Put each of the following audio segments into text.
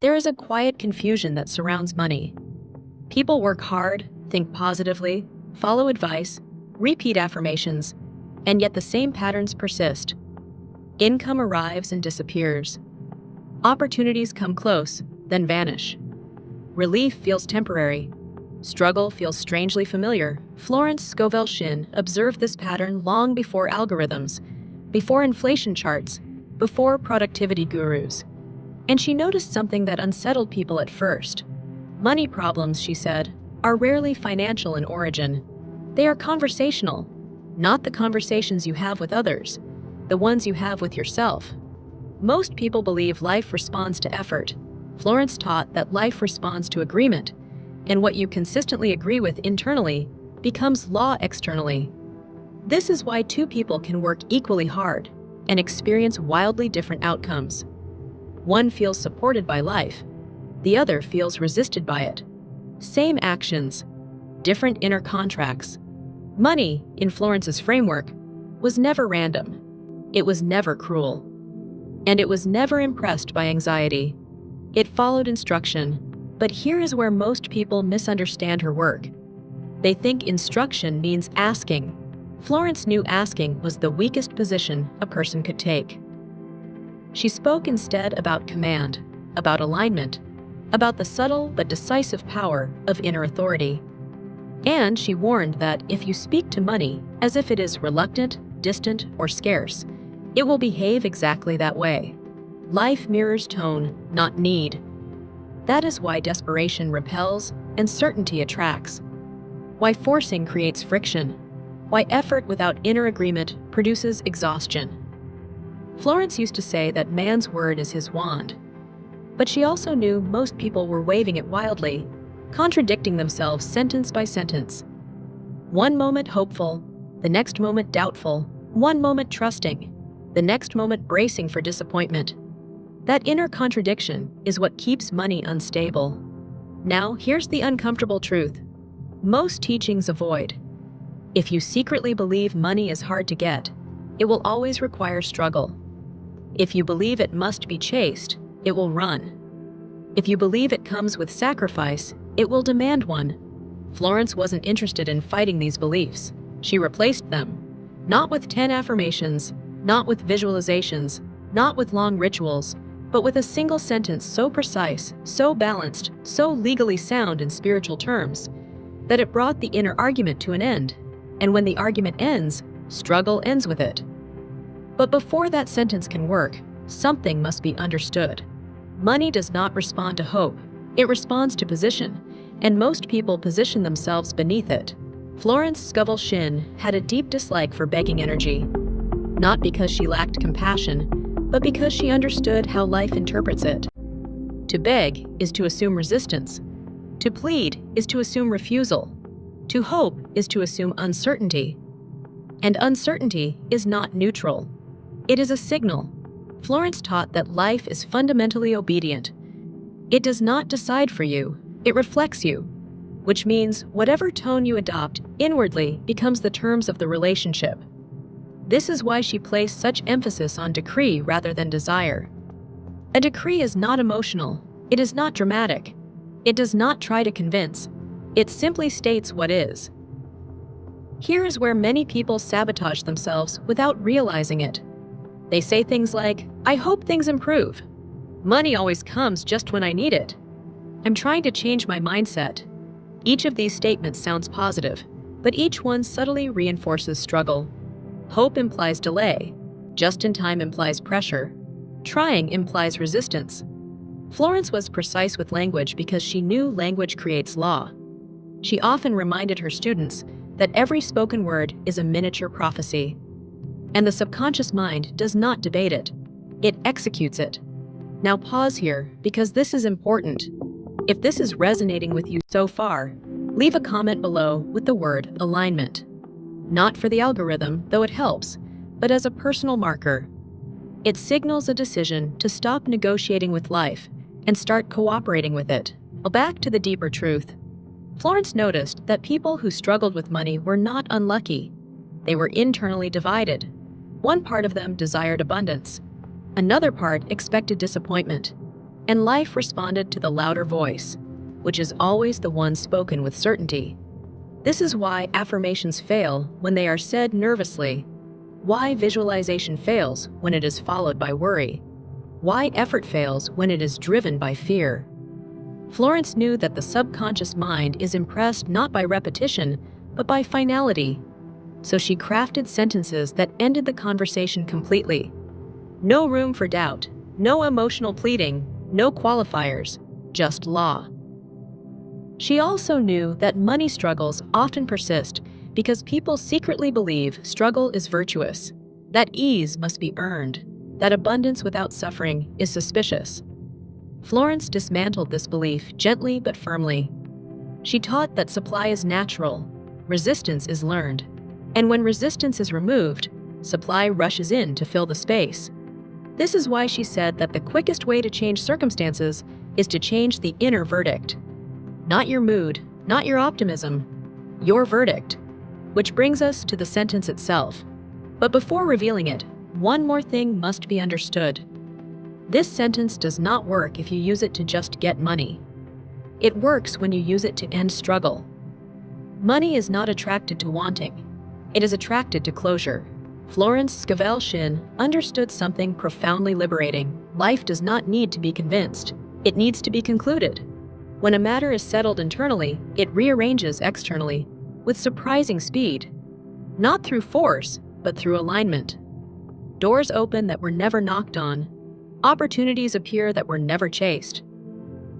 There is a quiet confusion that surrounds money. People work hard, think positively, follow advice, repeat affirmations, and yet the same patterns persist. Income arrives and disappears. Opportunities come close, then vanish. Relief feels temporary. Struggle feels strangely familiar. Florence Scovel Shinn observed this pattern long before algorithms, before inflation charts, before productivity gurus. And she noticed something that unsettled people at first. Money problems, she said, are rarely financial in origin. They are conversational, not the conversations you have with others, the ones you have with yourself. Most people believe life responds to effort. Florence taught that life responds to agreement, and what you consistently agree with internally becomes law externally. This is why two people can work equally hard and experience wildly different outcomes. One feels supported by life, the other feels resisted by it. Same actions, different inner contracts. Money, in Florence's framework, was never random. It was never cruel. And it was never impressed by anxiety. It followed instruction. But here is where most people misunderstand her work. They think instruction means asking. Florence knew asking was the weakest position a person could take. She spoke instead about command, about alignment, about the subtle but decisive power of inner authority. And she warned that if you speak to money as if it is reluctant, distant, or scarce, it will behave exactly that way. Life mirrors tone, not need. That is why desperation repels and certainty attracts. Why forcing creates friction. Why effort without inner agreement produces exhaustion. Florence used to say that man's word is his wand. But she also knew most people were waving it wildly, contradicting themselves sentence by sentence. One moment hopeful, the next moment doubtful, one moment trusting, the next moment bracing for disappointment. That inner contradiction is what keeps money unstable. Now, here's the uncomfortable truth. Most teachings avoid. If you secretly believe money is hard to get, it will always require struggle. If you believe it must be chased, it will run. If you believe it comes with sacrifice, it will demand one. Florence wasn't interested in fighting these beliefs. She replaced them. Not with 10 affirmations, not with visualizations, not with long rituals, but with a single sentence so precise, so balanced, so legally sound in spiritual terms, that it brought the inner argument to an end. And when the argument ends, struggle ends with it. But before that sentence can work, something must be understood. Money does not respond to hope, it responds to position, and most people position themselves beneath it. Florence Scovel Shinn had a deep dislike for begging energy, not because she lacked compassion, but because she understood how life interprets it. To beg is to assume resistance. To plead is to assume refusal. To hope is to assume uncertainty. And uncertainty is not neutral. It is a signal. Florence taught that life is fundamentally obedient. It does not decide for you, it reflects you, which means whatever tone you adopt inwardly becomes the terms of the relationship. This is why she placed such emphasis on decree rather than desire. A decree is not emotional, it is not dramatic, it does not try to convince, it simply states what is. Here is where many people sabotage themselves without realizing it. They say things like, "I hope things improve. Money always comes just when I need it. I'm trying to change my mindset." Each of these statements sounds positive, but each one subtly reinforces struggle. Hope implies delay. Just in time implies pressure. Trying implies resistance. Florence was precise with language because she knew language creates law. She often reminded her students that every spoken word is a miniature prophecy. And the subconscious mind does not debate it. It executes it. Now pause here, because this is important. If this is resonating with you so far, leave a comment below with the word alignment. Not for the algorithm, though it helps, but as a personal marker. It signals a decision to stop negotiating with life and start cooperating with it. Back to the deeper truth. Florence noticed that people who struggled with money were not unlucky. They were internally divided. One part of them desired abundance. Another part expected disappointment. and life responded to the louder voice, which is always the one spoken with certainty. This is why affirmations fail when they are said nervously, why visualization fails when it is followed by worry, why effort fails when it is driven by fear. Florence knew that the subconscious mind is impressed not by repetition, but by finality. So she crafted sentences that ended the conversation completely. No room for doubt, no emotional pleading, no qualifiers, just law. She also knew that money struggles often persist because people secretly believe struggle is virtuous, that ease must be earned, that abundance without suffering is suspicious. Florence dismantled this belief gently but firmly. She taught that supply is natural, resistance is learned, and when resistance is removed, supply rushes in to fill the space. This is why she said that the quickest way to change circumstances is to change the inner verdict. Not your mood, not your optimism, your verdict. Which brings us to the sentence itself. But before revealing it, one more thing must be understood. This sentence does not work if you use it to just get money. It works when you use it to end struggle. Money is not attracted to wanting. It is attracted to closure. Florence Scovel Shinn understood something profoundly liberating. Life does not need to be convinced. It needs to be concluded. When a matter is settled internally, it rearranges externally with surprising speed. Not through force, but through alignment. Doors open that were never knocked on. Opportunities appear that were never chased.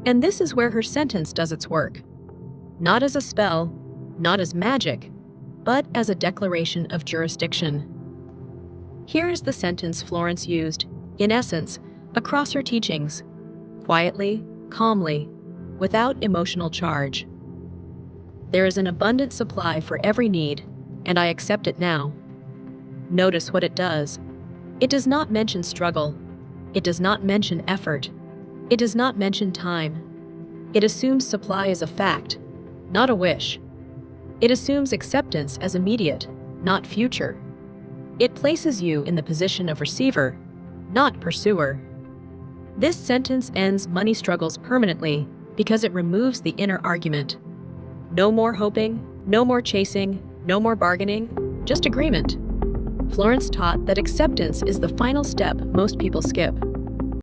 And this is where her sentence does its work. Not as a spell, not as magic, but as a declaration of jurisdiction. Here is the sentence Florence used, in essence, across her teachings, quietly, calmly, without emotional charge. There is an abundant supply for every need, and I accept it now. Notice what it does. It does not mention struggle. It does not mention effort. It does not mention time. It assumes supply is a fact, not a wish. It assumes acceptance as immediate, not future. It places you in the position of receiver, not pursuer. This sentence ends money struggles permanently because it removes the inner argument. No more hoping, no more chasing, no more bargaining, just agreement. Florence taught that acceptance is the final step most people skip.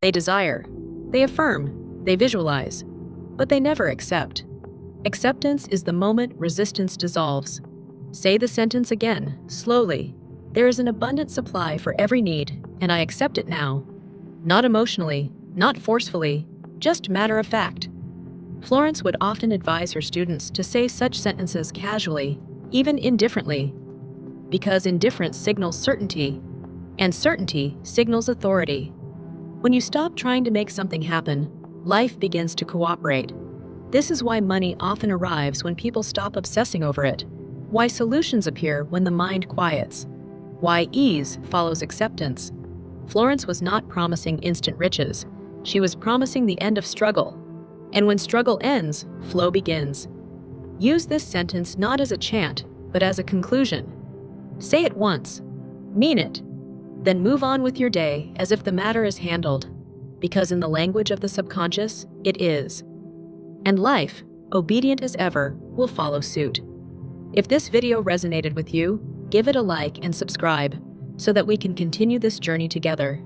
They desire, they affirm, they visualize, but they never accept. Acceptance is the moment resistance dissolves. Say the sentence again, slowly. There is an abundant supply for every need, and I accept it now. Not emotionally, not forcefully, just matter of fact. Florence would often advise her students to say such sentences casually, even indifferently, because indifference signals certainty, and certainty signals authority. When you stop trying to make something happen, life begins to cooperate. This is why money often arrives when people stop obsessing over it, why solutions appear when the mind quiets, why ease follows acceptance. Florence was not promising instant riches. She was promising the end of struggle. And when struggle ends, flow begins. Use this sentence not as a chant, but as a conclusion. Say it once. Mean it. Then move on with your day as if the matter is handled. Because in the language of the subconscious, it is. And life, obedient as ever, will follow suit. If this video resonated with you, give it a like and subscribe so that we can continue this journey together.